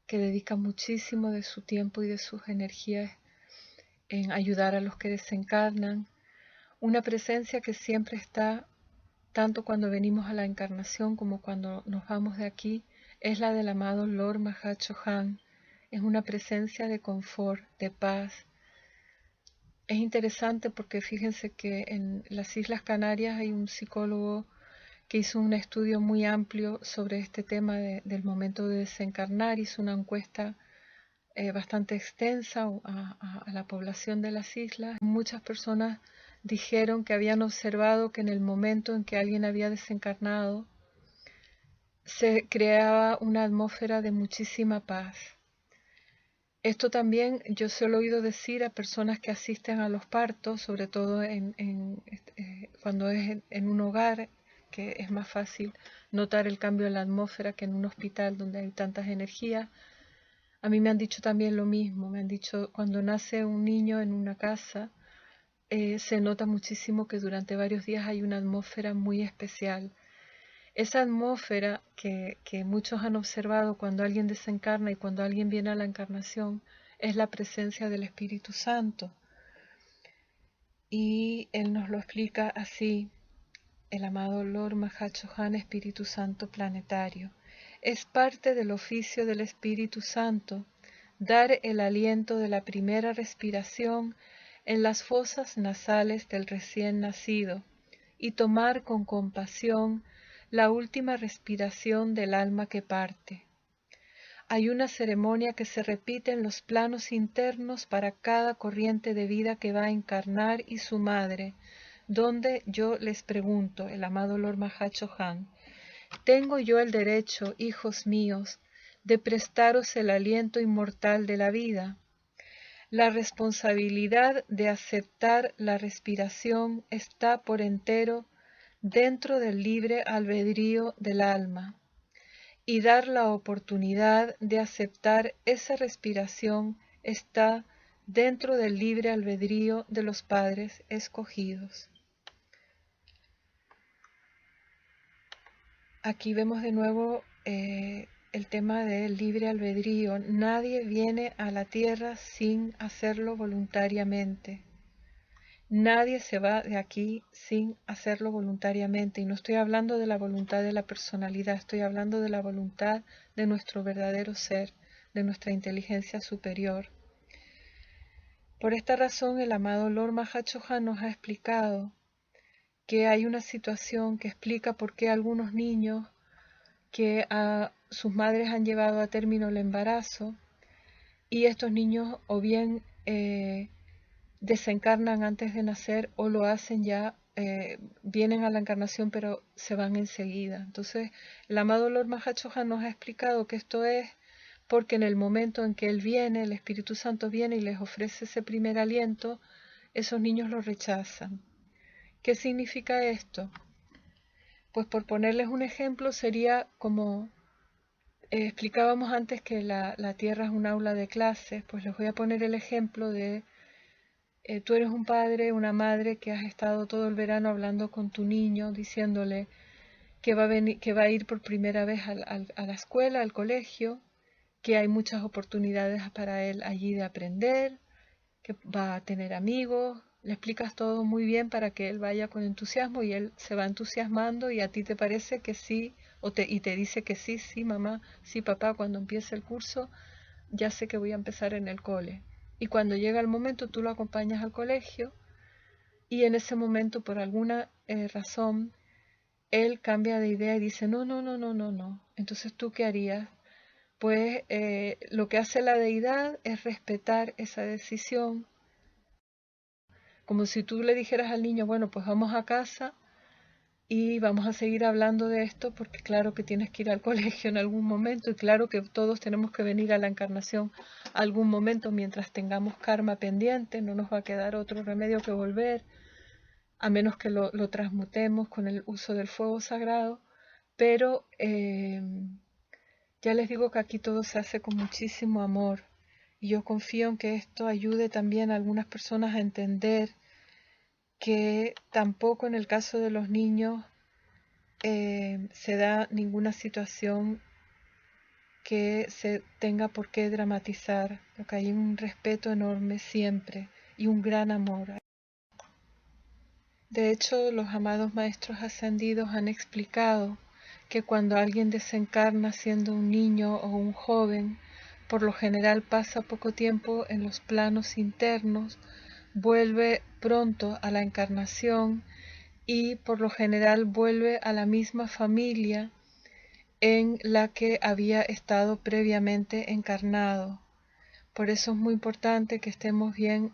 que dedica muchísimo de su tiempo y de sus energías en ayudar a los que desencarnan. Una presencia que siempre está, tanto cuando venimos a la encarnación como cuando nos vamos de aquí, es la del amado Lord Mahachohan, es una presencia de confort, de paz. Es interesante porque fíjense que en las Islas Canarias hay un psicólogo que hizo un estudio muy amplio sobre este tema del momento de desencarnar, hizo una encuesta bastante extensa a la población de las islas. Muchas personas dijeron que habían observado que en el momento en que alguien había desencarnado se creaba una atmósfera de muchísima paz. Esto también yo se lo he oído decir a personas que asisten a los partos, sobre todo cuando es en un hogar, que es más fácil notar el cambio en la atmósfera que en un hospital donde hay tantas energías. A mí me han dicho también lo mismo, me han dicho cuando nace un niño en una casa, se nota muchísimo que durante varios días hay una atmósfera muy especial. Esa atmósfera que muchos han observado cuando alguien desencarna y cuando alguien viene a la encarnación es la presencia del Espíritu Santo. Y él nos lo explica así, el amado Lord Mahachohan, Espíritu Santo planetario. Es parte del oficio del Espíritu Santo dar el aliento de la primera respiración en las fosas nasales del recién nacido y tomar con compasión la última respiración del alma que parte. Hay una ceremonia que se repite en los planos internos para cada corriente de vida que va a encarnar y su madre, donde yo les pregunto, el amado Lord Mahachohan, ¿tengo yo el derecho, hijos míos, de prestaros el aliento inmortal de la vida? La responsabilidad de aceptar la respiración está por entero dentro del libre albedrío del alma, y dar la oportunidad de aceptar esa respiración está dentro del libre albedrío de los padres escogidos. Aquí vemos de nuevo el tema del libre albedrío. Nadie viene a la tierra sin hacerlo voluntariamente. Nadie se va de aquí sin hacerlo voluntariamente. Y no estoy hablando de la voluntad de la personalidad, estoy hablando de la voluntad de nuestro verdadero ser, de nuestra inteligencia superior. Por esta razón, el amado Lord Mahachohan nos ha explicado que hay una situación que explica por qué algunos niños que a sus madres han llevado a término el embarazo y estos niños o bien desencarnan antes de nacer o lo hacen ya, vienen a la encarnación pero se van enseguida. Entonces el amado Lord Mahachohan nos ha explicado que esto es porque en el momento en que él viene, el Espíritu Santo viene y les ofrece ese primer aliento, esos niños lo rechazan. ¿Qué significa esto? Pues por ponerles un ejemplo sería como explicábamos antes que la Tierra es un aula de clases, pues les voy a poner el ejemplo de tú eres un padre, una madre que has estado todo el verano hablando con tu niño, diciéndole que va a ir por primera vez a la escuela, al colegio, que hay muchas oportunidades para él allí de aprender, que va a tener amigos. Le explicas todo muy bien para que él vaya con entusiasmo y él se va entusiasmando y a ti te parece que sí, y te dice que sí, sí mamá, sí papá, cuando empiece el curso ya sé que voy a empezar en el cole. Y cuando llega el momento tú lo acompañas al colegio y en ese momento por alguna razón él cambia de idea y dice no, no, no, no, no, no. Entonces ¿tú qué harías? Pues lo que hace la deidad es respetar esa decisión, como si tú le dijeras al niño, bueno, pues vamos a casa y vamos a seguir hablando de esto porque claro que tienes que ir al colegio en algún momento y claro que todos tenemos que venir a la encarnación algún momento mientras tengamos karma pendiente, no nos va a quedar otro remedio que volver, a menos que lo transmutemos con el uso del fuego sagrado, pero ya les digo que aquí todo se hace con muchísimo amor y yo confío en que esto ayude también a algunas personas a entender que tampoco en el caso de los niños se da ninguna situación que se tenga por qué dramatizar, porque hay un respeto enorme siempre y un gran amor. De hecho, los amados maestros ascendidos han explicado que cuando alguien desencarna siendo un niño o un joven, por lo general pasa poco tiempo en los planos internos, vuelve pronto a la encarnación y por lo general vuelve a la misma familia en la que había estado previamente encarnado. Por eso es muy importante que estemos bien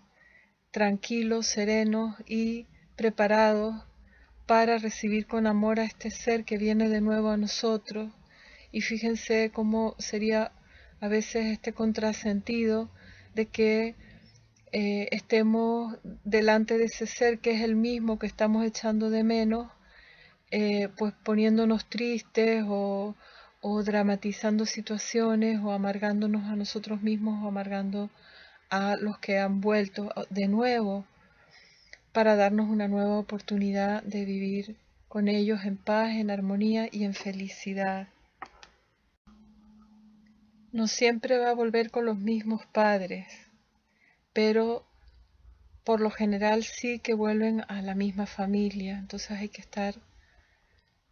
tranquilos, serenos y preparados para recibir con amor a este ser que viene de nuevo a nosotros. Y fíjense cómo sería a veces este contrasentido de que estemos delante de ese ser que es el mismo que estamos echando de menos, pues poniéndonos tristes o dramatizando situaciones o amargándonos a nosotros mismos o amargando a los que han vuelto de nuevo para darnos una nueva oportunidad de vivir con ellos en paz, en armonía y en felicidad. No siempre va a volver con los mismos padres, pero por lo general sí que vuelven a la misma familia, entonces hay que estar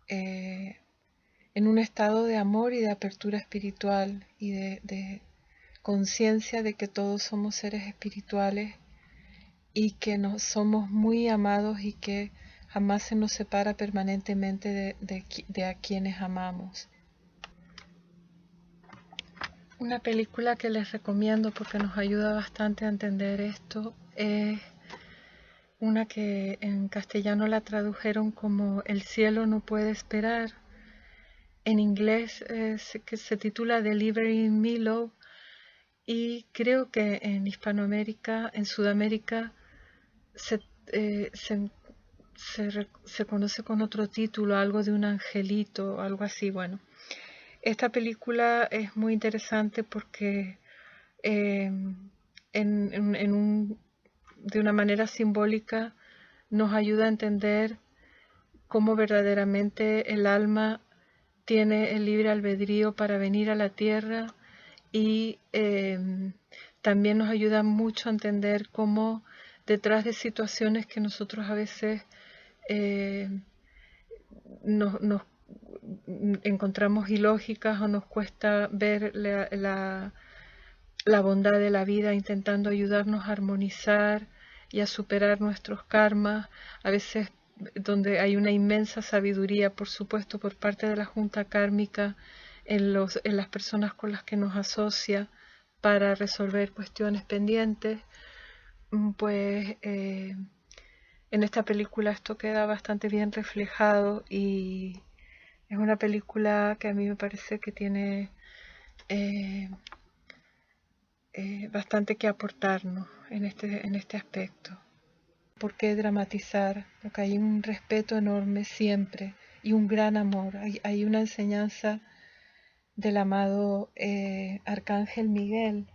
en un estado de amor y de apertura espiritual y de conciencia de que todos somos seres espirituales y que nos somos muy amados y que jamás se nos separa permanentemente de a quienes amamos. Una película que les recomiendo porque nos ayuda bastante a entender esto es una que en castellano la tradujeron como El cielo no puede esperar. En inglés que se titula Delivering Milo y creo que en Hispanoamérica, en Sudamérica, se conoce con otro título, algo de un angelito, algo así. Bueno, esta película es muy interesante porque de una manera simbólica nos ayuda a entender cómo verdaderamente el alma tiene el libre albedrío para venir a la tierra y también nos ayuda mucho a entender cómo detrás de situaciones que nosotros a veces nos encontramos ilógicas o nos cuesta ver la bondad de la vida, intentando ayudarnos a armonizar y a superar nuestros karmas, a veces donde hay una inmensa sabiduría, por supuesto, por parte de la Junta Kármica en las personas con las que nos asocia para resolver cuestiones pendientes, pues en esta película esto queda bastante bien reflejado y es una película que a mí me parece que tiene bastante que aportarnos en este aspecto. ¿Por qué dramatizar? Porque hay un respeto enorme siempre y un gran amor. Hay una enseñanza del amado Arcángel Miguel,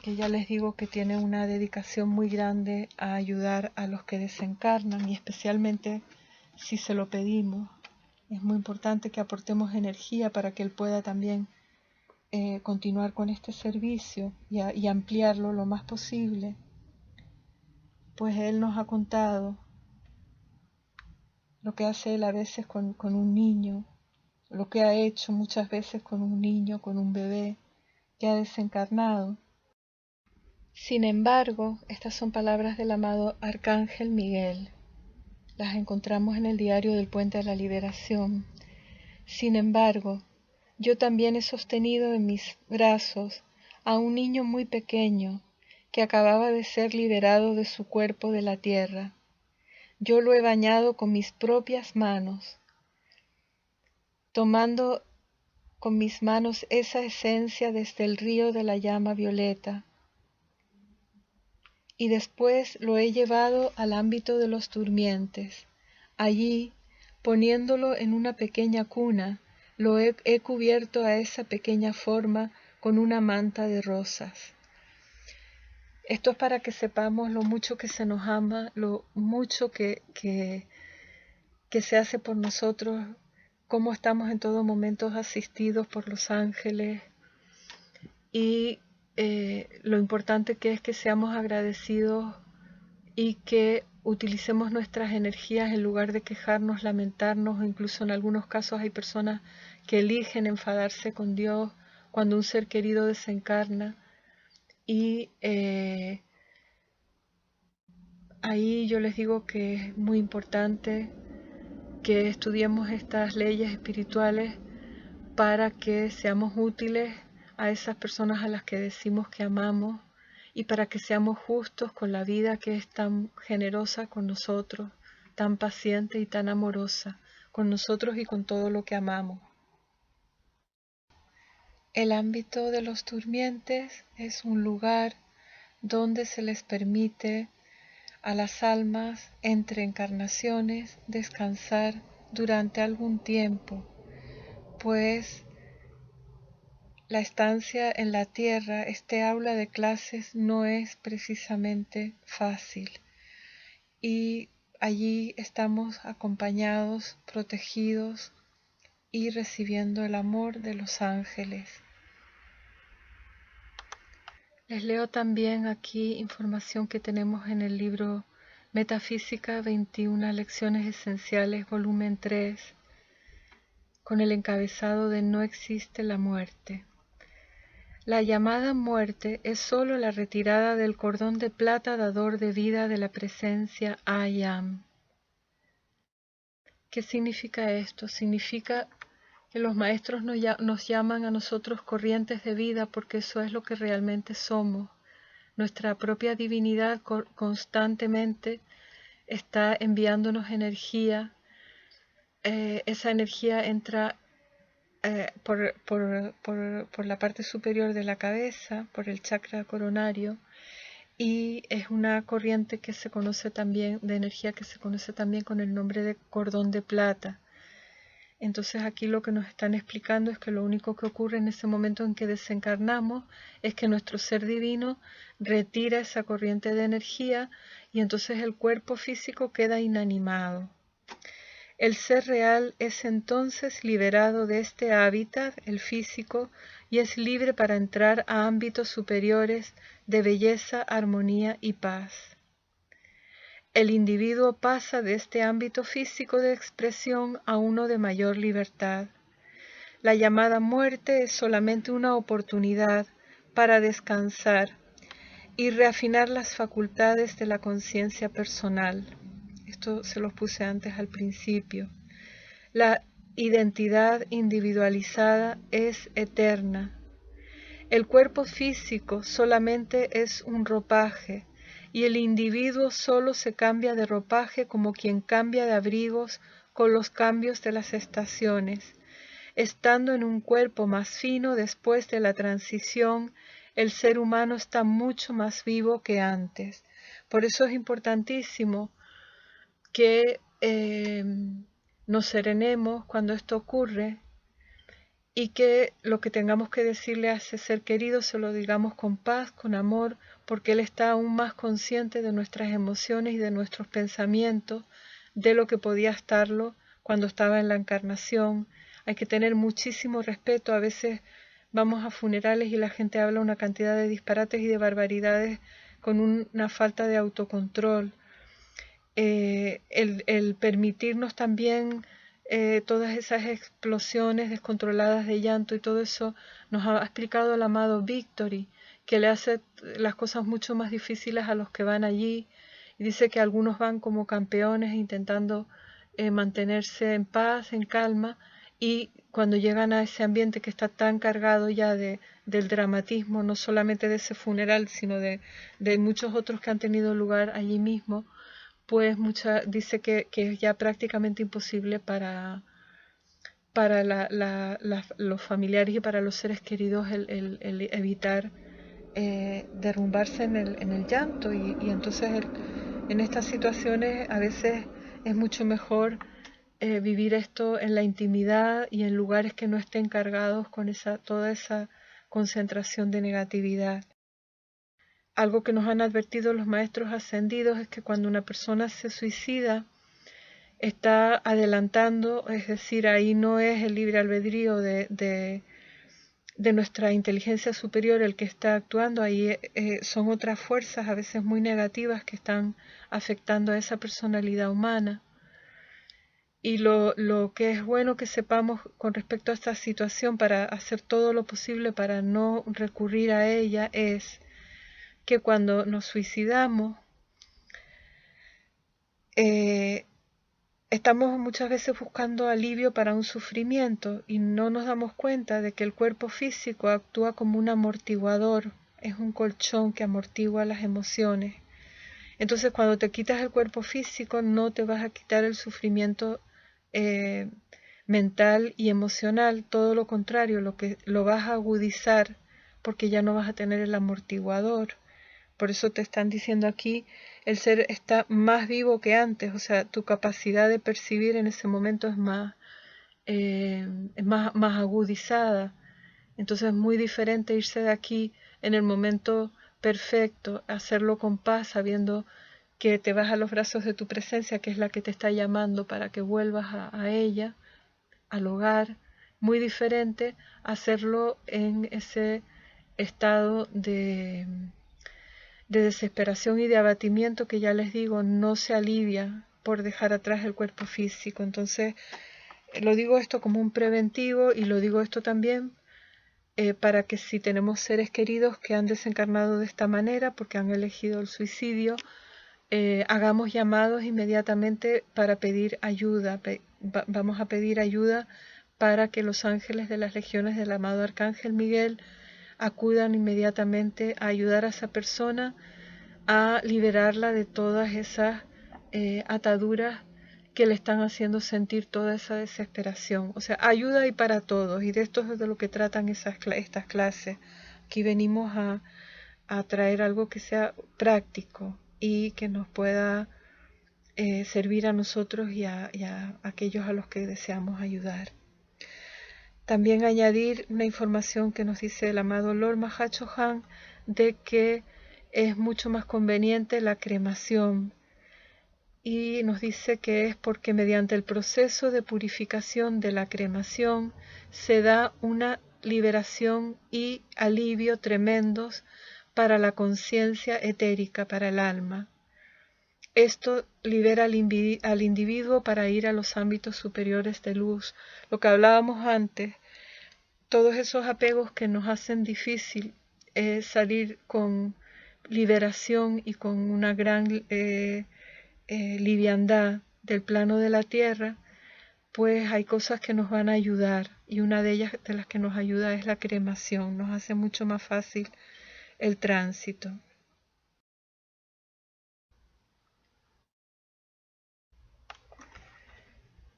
que ya les digo que tiene una dedicación muy grande a ayudar a los que desencarnan y especialmente si se lo pedimos. Es muy importante que aportemos energía para que él pueda también continuar con este servicio y ampliarlo lo más posible. Pues él nos ha contado lo que hace él a veces con un niño, lo que ha hecho muchas veces con un niño, con un bebé que ha desencarnado. Sin embargo, estas son palabras del amado Arcángel Miguel. Las encontramos en el diario del Puente a la Liberación. Sin embargo, yo también he sostenido en mis brazos a un niño muy pequeño que acababa de ser liberado de su cuerpo de la tierra. Yo lo he bañado con mis propias manos, tomando con mis manos esa esencia desde el río de la llama violeta, y después lo he llevado al ámbito de los durmientes. Allí, poniéndolo en una pequeña cuna, lo he cubierto a esa pequeña forma con una manta de rosas. Esto es para que sepamos lo mucho que se nos ama, lo mucho que se hace por nosotros, cómo estamos en todo momento asistidos por los ángeles y lo importante que es que seamos agradecidos y que utilicemos nuestras energías en lugar de quejarnos, lamentarnos, o incluso en algunos casos hay personas que eligen enfadarse con Dios cuando un ser querido desencarna. Y ahí yo les digo que es muy importante que estudiemos estas leyes espirituales para que seamos útiles a esas personas a las que decimos que amamos y para que seamos justos con la vida que es tan generosa con nosotros, tan paciente y tan amorosa con nosotros y con todo lo que amamos. El ámbito de los durmientes es un lugar donde se les permite a las almas entre encarnaciones descansar durante algún tiempo, pues la estancia en la tierra, este aula de clases, no es precisamente fácil y allí estamos acompañados, protegidos y recibiendo el amor de los ángeles. Les leo también aquí información que tenemos en el libro Metafísica 21 Lecciones Esenciales, volumen 3, con el encabezado de No existe la muerte. La llamada muerte es sólo la retirada del cordón de plata dador de vida de la presencia I Am. ¿Qué significa esto? Significa que los maestros nos llaman a nosotros corrientes de vida porque eso es lo que realmente somos. Nuestra propia divinidad constantemente está enviándonos energía. Esa energía entra por la parte superior de la cabeza, por el chakra coronario, y es una corriente que se conoce también, de energía que se conoce también con el nombre de cordón de plata. Entonces aquí lo que nos están explicando es que lo único que ocurre en ese momento en que desencarnamos es que nuestro ser divino retira esa corriente de energía y entonces el cuerpo físico queda inanimado. El ser real es entonces liberado de este hábitat, el físico, y es libre para entrar a ámbitos superiores de belleza, armonía y paz. El individuo pasa de este ámbito físico de expresión a uno de mayor libertad. La llamada muerte es solamente una oportunidad para descansar y reafinar las facultades de la conciencia personal. Esto se los puse antes al principio. La identidad individualizada es eterna. El cuerpo físico solamente es un ropaje y el individuo solo se cambia de ropaje como quien cambia de abrigos con los cambios de las estaciones. Estando en un cuerpo más fino después de la transición, el ser humano está mucho más vivo que antes. Por eso es importantísimo que nos serenemos cuando esto ocurre y que lo que tengamos que decirle a ese ser querido se lo digamos con paz, con amor, porque Él está aún más consciente de nuestras emociones y de nuestros pensamientos de lo que podía estarlo cuando estaba en la encarnación. Hay que tener muchísimo respeto. A veces vamos a funerales y la gente habla una cantidad de disparates y de barbaridades con una falta de autocontrol. El permitirnos también todas esas explosiones descontroladas de llanto y todo eso nos ha explicado el amado Victory, que le hace las cosas mucho más difíciles a los que van allí y dice que algunos van como campeones intentando mantenerse en paz, en calma, y cuando llegan a ese ambiente que está tan cargado ya del dramatismo, no solamente de ese funeral, sino de muchos otros que han tenido lugar allí mismo, pues dice que es ya prácticamente imposible para los familiares y para los seres queridos el evitar derrumbarse en el llanto y entonces en estas situaciones a veces es mucho mejor vivir esto en la intimidad y en lugares que no estén cargados con toda esa concentración de negatividad. Algo que nos han advertido los maestros ascendidos es que cuando una persona se suicida, está adelantando, es decir, ahí no es el libre albedrío de de nuestra inteligencia superior el que está actuando, ahí son otras fuerzas a veces muy negativas que están afectando a esa personalidad humana. Y lo que es bueno que sepamos con respecto a esta situación para hacer todo lo posible para no recurrir a ella es que cuando nos suicidamos, estamos muchas veces buscando alivio para un sufrimiento y no nos damos cuenta de que el cuerpo físico actúa como un amortiguador, es un colchón que amortigua las emociones. Entonces cuando te quitas el cuerpo físico no te vas a quitar el sufrimiento mental y emocional, todo lo contrario, lo vas a agudizar porque ya no vas a tener el amortiguador. Por eso te están diciendo aquí, el ser está más vivo que antes, o sea, tu capacidad de percibir en ese momento es más agudizada. Entonces es muy diferente irse de aquí en el momento perfecto, hacerlo con paz, sabiendo que te vas a los brazos de tu presencia, que es la que te está llamando para que vuelvas a ella, al hogar. Muy diferente hacerlo en ese estado de desesperación y de abatimiento que ya les digo, no se alivia por dejar atrás el cuerpo físico. Entonces, lo digo esto como un preventivo y lo digo esto también para que si tenemos seres queridos que han desencarnado de esta manera porque han elegido el suicidio, hagamos llamados inmediatamente para pedir ayuda. Vamos a pedir ayuda para que los ángeles de las legiones del amado Arcángel Miguel acudan inmediatamente a ayudar a esa persona a liberarla de todas esas ataduras que le están haciendo sentir toda esa desesperación. O sea, ayuda hay para todos y de esto es de lo que tratan estas clases. Aquí venimos a traer algo que sea práctico y que nos pueda servir a nosotros y a aquellos a los que deseamos ayudar. También añadir una información que nos dice el amado Lord Mahachohan de que es mucho más conveniente la cremación y nos dice que es porque mediante el proceso de purificación de la cremación se da una liberación y alivio tremendos para la conciencia etérica, para el alma. Esto libera al individuo para ir a los ámbitos superiores de luz. Lo que hablábamos antes, todos esos apegos que nos hacen difícil salir con liberación y con una gran liviandad del plano de la tierra, pues hay cosas que nos van a ayudar y una de ellas de las que nos ayuda es la cremación, nos hace mucho más fácil el tránsito.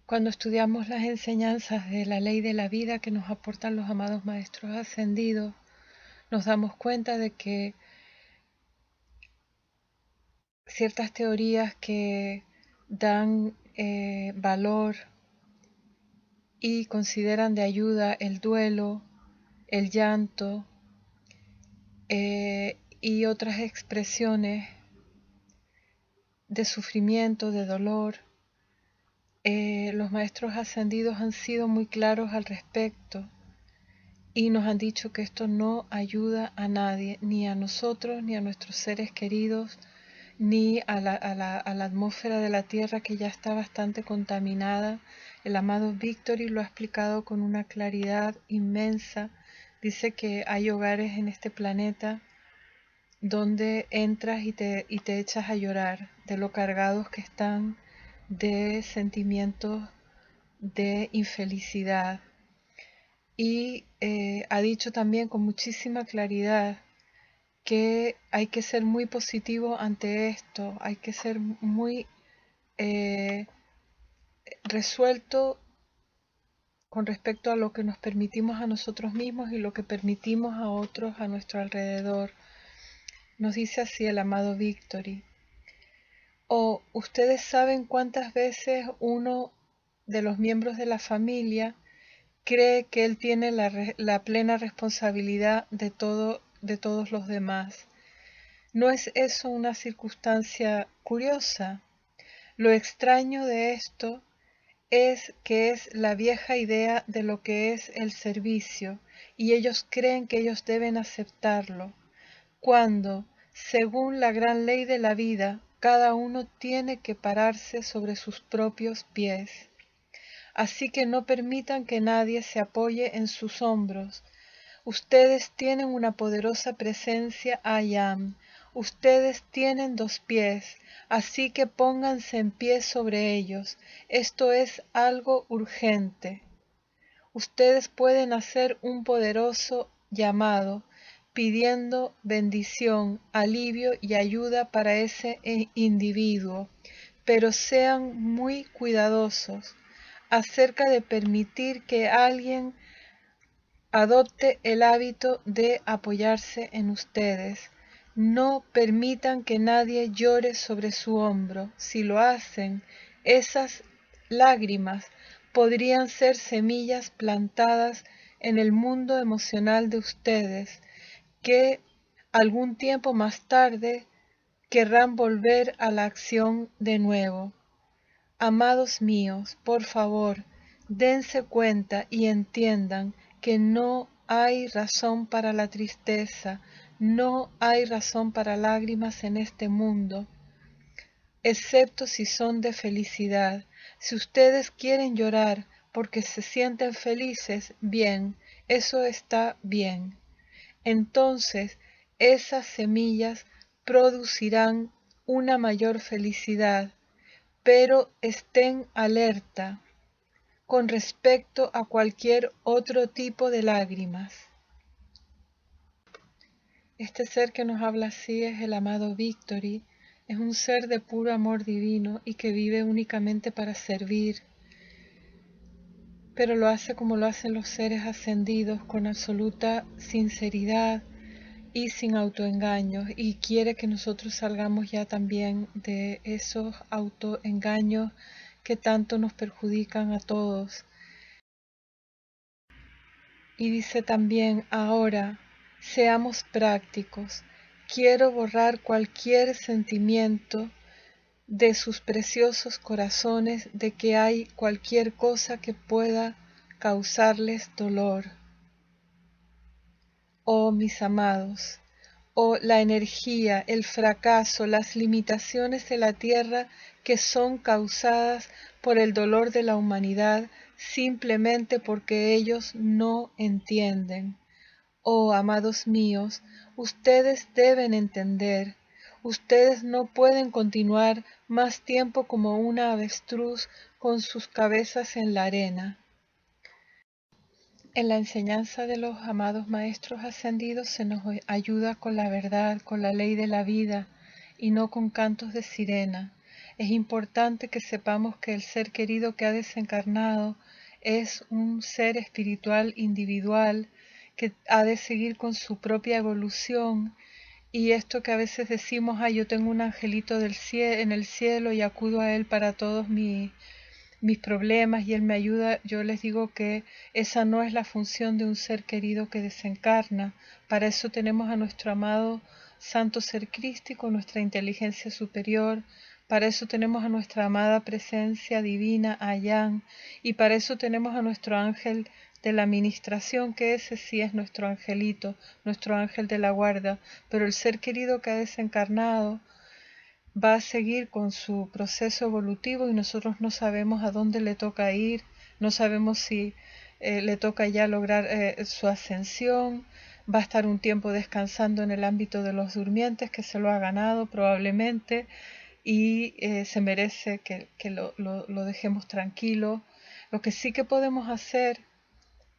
Cuando estudiamos las enseñanzas de la ley de la vida que nos aportan los amados maestros ascendidos, nos damos cuenta de que ciertas teorías que dan valor y consideran de ayuda el duelo, el llanto y otras expresiones de sufrimiento, de dolor, los maestros ascendidos han sido muy claros al respecto y nos han dicho que esto no ayuda a nadie, ni a nosotros, ni a nuestros seres queridos, ni a la atmósfera de la Tierra que ya está bastante contaminada. El amado Victory lo ha explicado con una claridad inmensa. Dice que hay hogares en este planeta donde entras y te echas a llorar de lo cargados que están de sentimientos de infelicidad. Y ha dicho también con muchísima claridad que hay que ser muy positivo ante esto, hay que ser muy resuelto con respecto a lo que nos permitimos a nosotros mismos y lo que permitimos a otros a nuestro alrededor. Nos dice así el amado Victory. O ustedes saben cuántas veces uno de los miembros de la familia cree que él tiene la plena responsabilidad de todos los demás. ¿No es eso una circunstancia curiosa? Lo extraño de esto es que es la vieja idea de lo que es el servicio y ellos creen que ellos deben aceptarlo, cuando, según la gran ley de la vida, cada uno tiene que pararse sobre sus propios pies. Así que no permitan que nadie se apoye en sus hombros. Ustedes tienen una poderosa presencia I Am. Ustedes tienen 2 pies, así que pónganse en pie sobre ellos. Esto es algo urgente. Ustedes pueden hacer un poderoso llamado, pidiendo bendición, alivio y ayuda para ese individuo, pero sean muy cuidadosos acerca de permitir que alguien adopte el hábito de apoyarse en ustedes. No permitan que nadie llore sobre su hombro. Si lo hacen, esas lágrimas podrían ser semillas plantadas en el mundo emocional de ustedes, que algún tiempo más tarde querrán volver a la acción de nuevo. Amados míos, por favor, dense cuenta y entiendan que no hay razón para la tristeza, no hay razón para lágrimas en este mundo, excepto si son de felicidad. Si ustedes quieren llorar porque se sienten felices, bien, eso está bien. Entonces, esas semillas producirán una mayor felicidad, pero estén alerta con respecto a cualquier otro tipo de lágrimas. Este ser que nos habla así es el amado Victory. Es un ser de puro amor divino y que vive únicamente para servir, pero lo hace como lo hacen los seres ascendidos, con absoluta sinceridad y sin autoengaños, y quiere que nosotros salgamos ya también de esos autoengaños que tanto nos perjudican a todos. Y dice también: ahora, seamos prácticos. Quiero borrar cualquier sentimiento de sus preciosos corazones de que hay cualquier cosa que pueda causarles dolor. Oh mis amados, oh la energía, el fracaso, las limitaciones de la tierra que son causadas por el dolor de la humanidad simplemente porque ellos no entienden. Oh amados míos, ustedes deben entender. Ustedes no pueden continuar más tiempo como una avestruz con sus cabezas en la arena. En la enseñanza de los amados maestros ascendidos se nos ayuda con la verdad, con la ley de la vida y no con cantos de sirena. Es importante que sepamos que el ser querido que ha desencarnado es un ser espiritual individual que ha de seguir con su propia evolución, y esto que a veces decimos: yo tengo un angelito en el cielo y acudo a él para todos mis problemas y él me ayuda. Yo les digo que esa no es la función de un ser querido que desencarna. Para eso tenemos a nuestro amado Santo Ser Crístico, nuestra inteligencia superior. Para eso tenemos a nuestra amada presencia divina, Ayán, y para eso tenemos a nuestro ángel de la administración, que ese sí es nuestro angelito, nuestro ángel de la guarda. Pero el ser querido que ha desencarnado va a seguir con su proceso evolutivo y nosotros no sabemos a dónde le toca ir, no sabemos si le toca ya lograr su ascensión, va a estar un tiempo descansando en el ámbito de los durmientes, que se lo ha ganado probablemente, y se merece que lo dejemos tranquilo. Lo que sí que podemos hacer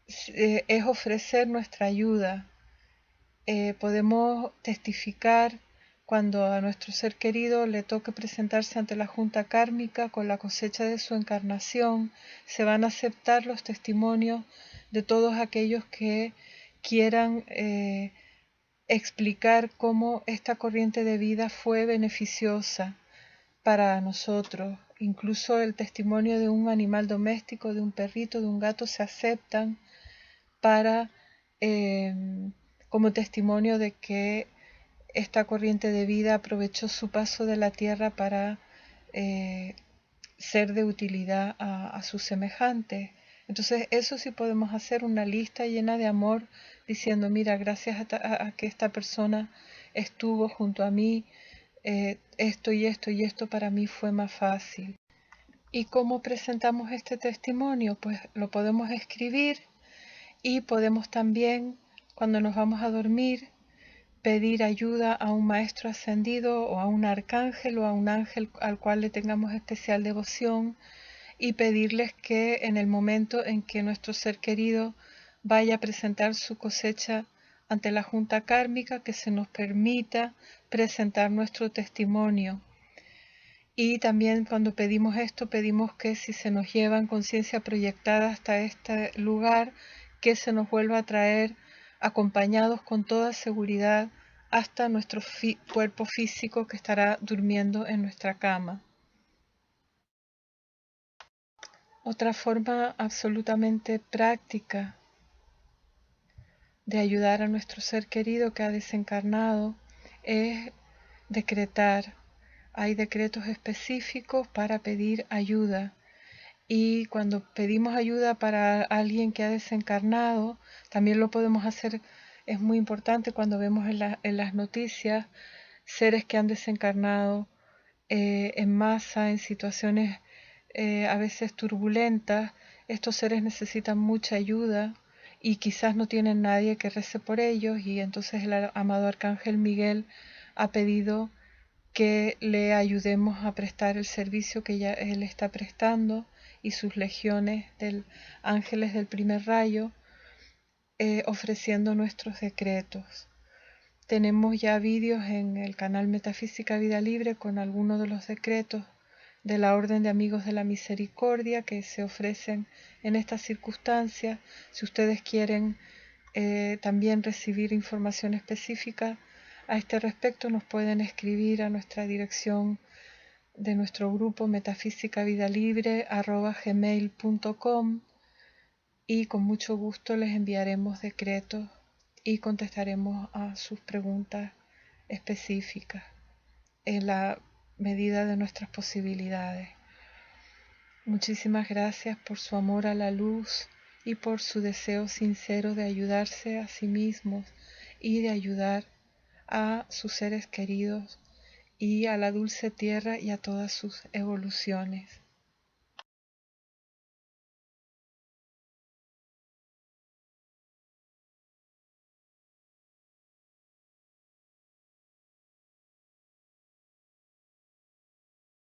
es ofrecer nuestra ayuda. Podemos testificar cuando a nuestro ser querido le toque presentarse ante la junta kármica con la cosecha de su encarnación. Se van a aceptar los testimonios de todos aquellos que quieran explicar cómo esta corriente de vida fue beneficiosa para nosotros. Incluso el testimonio de un animal doméstico, de un perrito, de un gato, se aceptan para como testimonio de que esta corriente de vida aprovechó su paso de la tierra para ser de utilidad a sus semejantes. Entonces eso sí podemos hacer una lista llena de amor, diciendo, mira, gracias a que esta persona estuvo junto a mí, esto y esto y esto para mí fue más fácil. ¿Y cómo presentamos este testimonio? Pues lo podemos escribir y podemos también, cuando nos vamos a dormir, pedir ayuda a un maestro ascendido o a un arcángel o a un ángel al cual le tengamos especial devoción y pedirles que en el momento en que nuestro ser querido vaya a presentar su cosecha ante la junta kármica, que se nos permita presentar nuestro testimonio. Y también cuando pedimos esto, pedimos que si se nos lleva en conciencia proyectada hasta este lugar, que se nos vuelva a traer acompañados con toda seguridad hasta nuestro cuerpo físico que estará durmiendo en nuestra cama. Otra forma absolutamente práctica de ayudar a nuestro ser querido que ha desencarnado es decretar. Hay decretos específicos para pedir ayuda. Y cuando pedimos ayuda para alguien que ha desencarnado, también lo podemos hacer, es muy importante cuando vemos en las noticias seres que han desencarnado en masa, en situaciones a veces turbulentas. Estos seres necesitan mucha ayuda y quizás no tienen nadie que rece por ellos, y entonces el amado Arcángel Miguel ha pedido que le ayudemos a prestar el servicio que ya él está prestando, y sus legiones de ángeles del primer rayo ofreciendo nuestros decretos. Tenemos ya vídeos en el canal Metafísica Vida Libre con algunos de los decretos de la Orden de Amigos de la Misericordia que se ofrecen en estas circunstancias. Si ustedes quieren también recibir información específica a este respecto, nos pueden escribir a nuestra dirección de nuestro grupo Metafísica Vida Libre @gmail.com, y con mucho gusto les enviaremos decretos y contestaremos a sus preguntas específicas en la medida de nuestras posibilidades. Muchísimas gracias por su amor a la luz y por su deseo sincero de ayudarse a sí mismos y de ayudar a sus seres queridos y a la dulce tierra y a todas sus evoluciones.